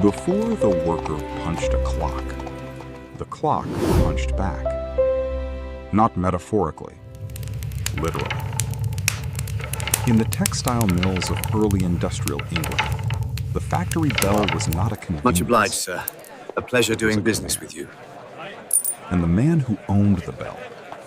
Before the worker punched a clock, the clock punched back. Not metaphorically, literally. In the textile mills of early industrial England, the factory bell was not a convenience. Much obliged, sir. A pleasure doing business with you. And the man who owned the bell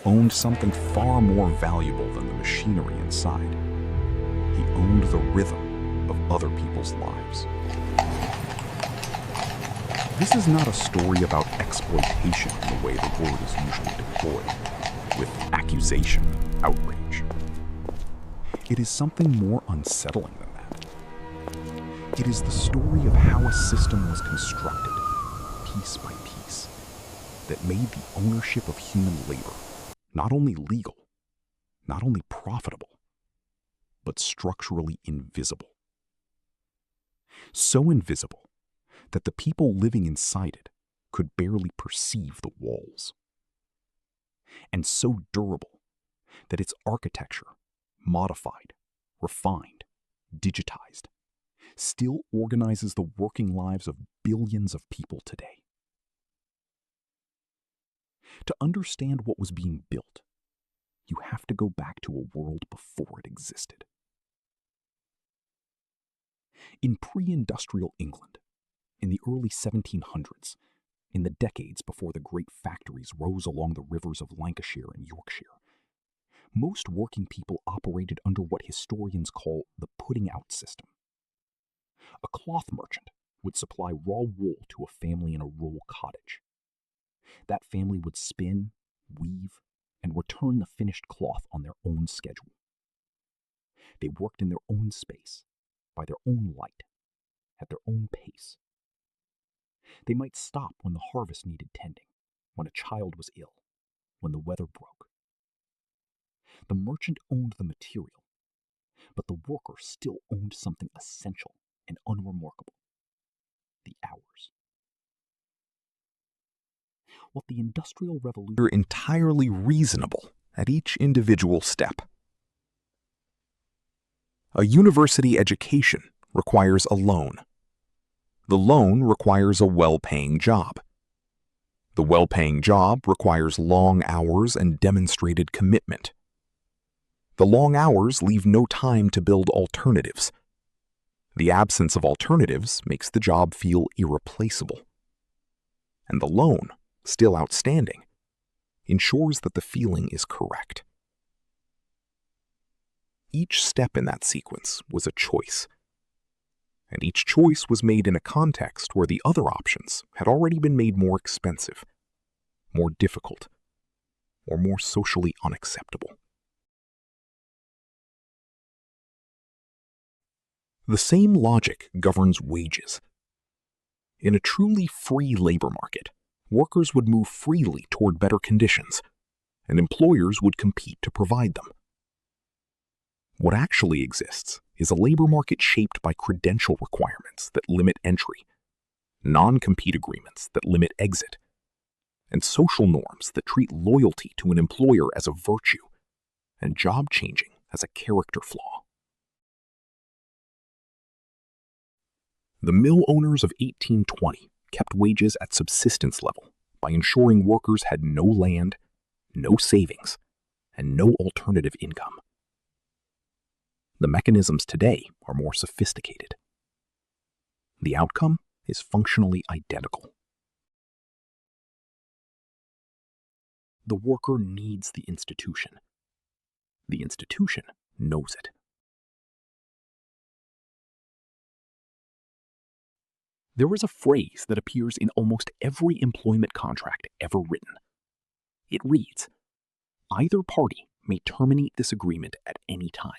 owned something far more valuable than the machinery inside. He owned the rhythm of other people's lives. This is not a story about exploitation in the way the word is usually deployed, with accusation, outrage. It is something more unsettling than that. It is the story of how a system was constructed, piece by piece, that made the ownership of human labor not only legal, not only profitable, but structurally invisible. So invisible that the people living inside it could barely perceive the walls. And so durable that its architecture, modified, refined, digitized, still organizes the working lives of billions of people today. To understand what was being built, you have to go back to a world before it existed. In pre-industrial England, in the early 1700s, in the decades before the great factories rose along the rivers of Lancashire and Yorkshire, most working people operated under what historians call the putting out system. A cloth merchant would supply raw wool to a family in a rural cottage. That family would spin, weave, and return the finished cloth on their own schedule. They worked in their own space, by their own light, at their own pace. They might stop when the harvest needed tending, when a child was ill, when the weather broke. The merchant owned the material, but the worker still owned something essential and unremarkable: the hours. What the Industrial Revolution were entirely reasonable at each individual step. A university education requires a loan. The loan requires a well-paying job. The well-paying job requires long hours and demonstrated commitment. The long hours leave no time to build alternatives. The absence of alternatives makes the job feel irreplaceable. And the loan, still outstanding, ensures that the feeling is correct. Each step in that sequence was a choice. And each choice was made in a context where the other options had already been made more expensive, more difficult, or more socially unacceptable. The same logic governs wages. In a truly free labor market, workers would move freely toward better conditions, and employers would compete to provide them. What actually exists is a labor market shaped by credential requirements that limit entry, non-compete agreements that limit exit, and social norms that treat loyalty to an employer as a virtue and job changing as a character flaw. The mill owners of 1820 kept wages at subsistence level by ensuring workers had no land, no savings, and no alternative income. The mechanisms today are more sophisticated. The outcome is functionally identical. The worker needs the institution. The institution knows it. There is a phrase that appears in almost every employment contract ever written. It reads, "Either party may terminate this agreement at any time."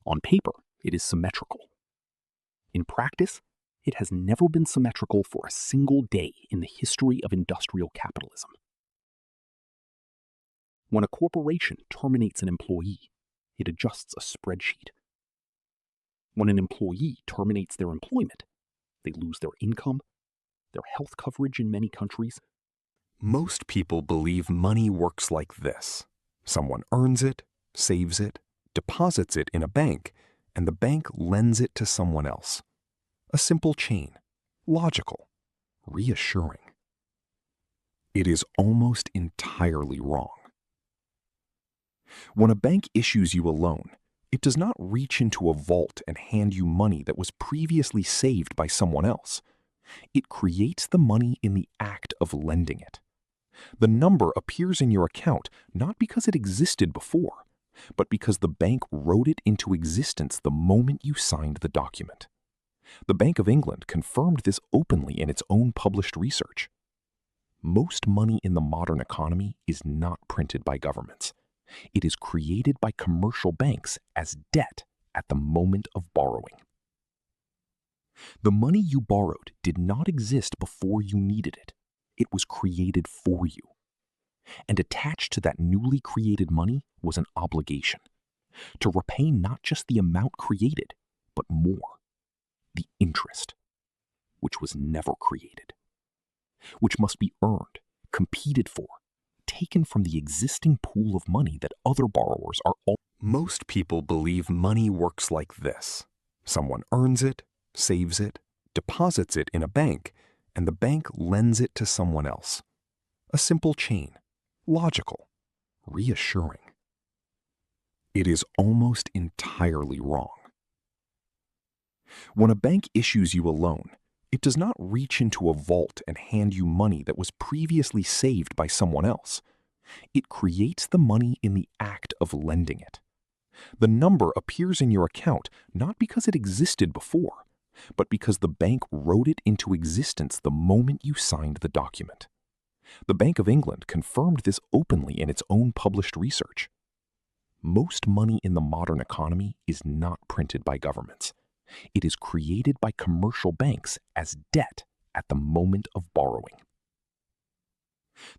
On paper, it is symmetrical. In practice, it has never been symmetrical for a single day in the history of industrial capitalism. When a corporation terminates an employee, it adjusts a spreadsheet. When an employee terminates their employment, they lose their income, their health coverage in many countries. Most people believe money works like this. Someone earns it, saves it, deposits it in a bank, and the bank lends it to someone else. A simple chain, logical, reassuring. It is almost entirely wrong. When a bank issues you a loan, it does not reach into a vault and hand you money that was previously saved by someone else. It creates the money in the act of lending it. The number appears in your account not because it existed before, but because the bank wrote it into existence the moment you signed the document. The Bank of England confirmed this openly in its own published research. Most money in the modern economy is not printed by governments. It is created by commercial banks as debt at the moment of borrowing. The money you borrowed did not exist before you needed it. It was created for you. And attached to that newly created money was an obligation to repay not just the amount created, but more, the interest, which was never created, which must be earned, competed for, taken from the existing pool of money that other borrowers are all. Most people believe money works like this. Someone earns it, saves it, deposits it in a bank, and the bank lends it to someone else. A simple chain, logical, reassuring. It is almost entirely wrong. When a bank issues you a loan, it does not reach into a vault and hand you money that was previously saved by someone else. It creates the money in the act of lending it. The number appears in your account not because it existed before, but because the bank wrote it into existence the moment you signed the document. The Bank of England confirmed this openly in its own published research. Most money in the modern economy is not printed by governments. It is created by commercial banks as debt at the moment of borrowing.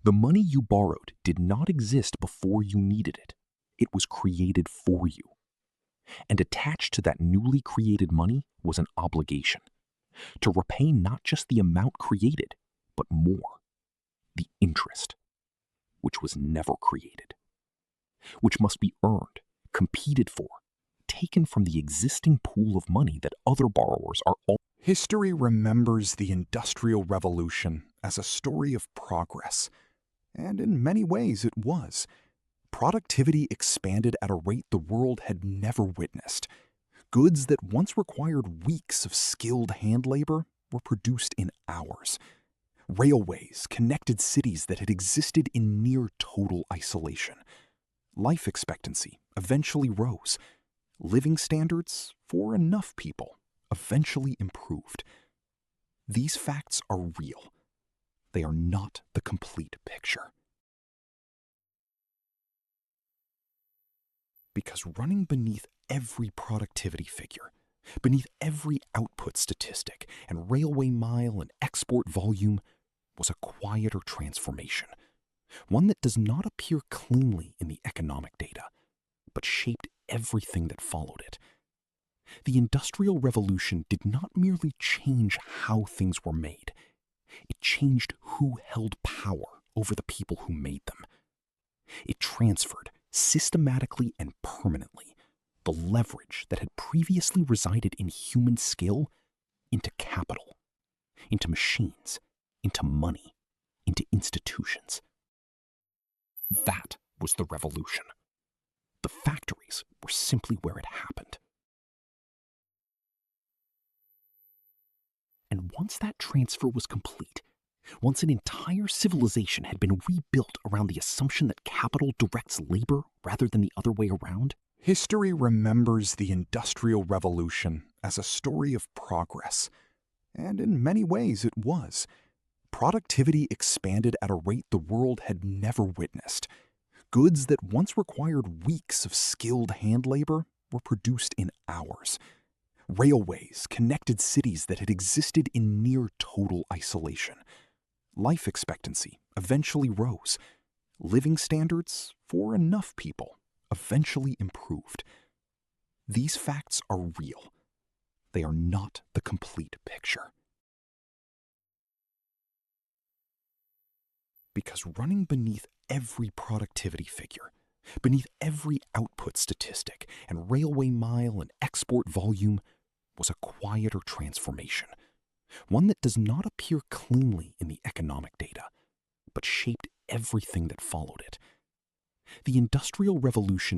The money you borrowed did not exist before you needed it. It was created for you. And attached to that newly created money was an obligation to repay not just the amount created, but more, the interest, which was never created, which must be earned, competed for, taken from the existing pool of money that other borrowers are all. History remembers the Industrial Revolution as a story of progress, and in many ways it was. Productivity expanded at a rate the world had never witnessed. Goods that once required weeks of skilled hand labor were produced in hours. Railways connected cities that had existed in near total isolation. Life expectancy eventually rose. Living standards for enough people eventually improved. These facts are real. They are not the complete picture. Because running beneath every productivity figure, beneath every output statistic and railway mile and export volume was a quieter transformation, one that does not appear cleanly in the economic data, but shaped everything that followed it. The Industrial Revolution did not merely change how things were made. It changed who held power over the people who made them. It transferred, systematically and permanently, the leverage that had previously resided in human skill into capital, into machines, into money, into institutions. That was the revolution. The factories were simply where it happened. And once that transfer was complete, once an entire civilization had been rebuilt around the assumption that capital directs labor rather than the other way around, history remembers the Industrial Revolution as a story of progress. And in many ways it was. Productivity expanded at a rate the world had never witnessed. Goods that once required weeks of skilled hand labor were produced in hours. Railways connected cities that had existed in near total isolation. Life expectancy eventually rose. Living standards for enough people eventually improved. These facts are real. They are not the complete picture. Because running beneath every productivity figure, Beneath every output statistic and railway mile and export volume was a quieter transformation, one that does not appear cleanly in the economic data, but shaped everything that followed it. The Industrial Revolution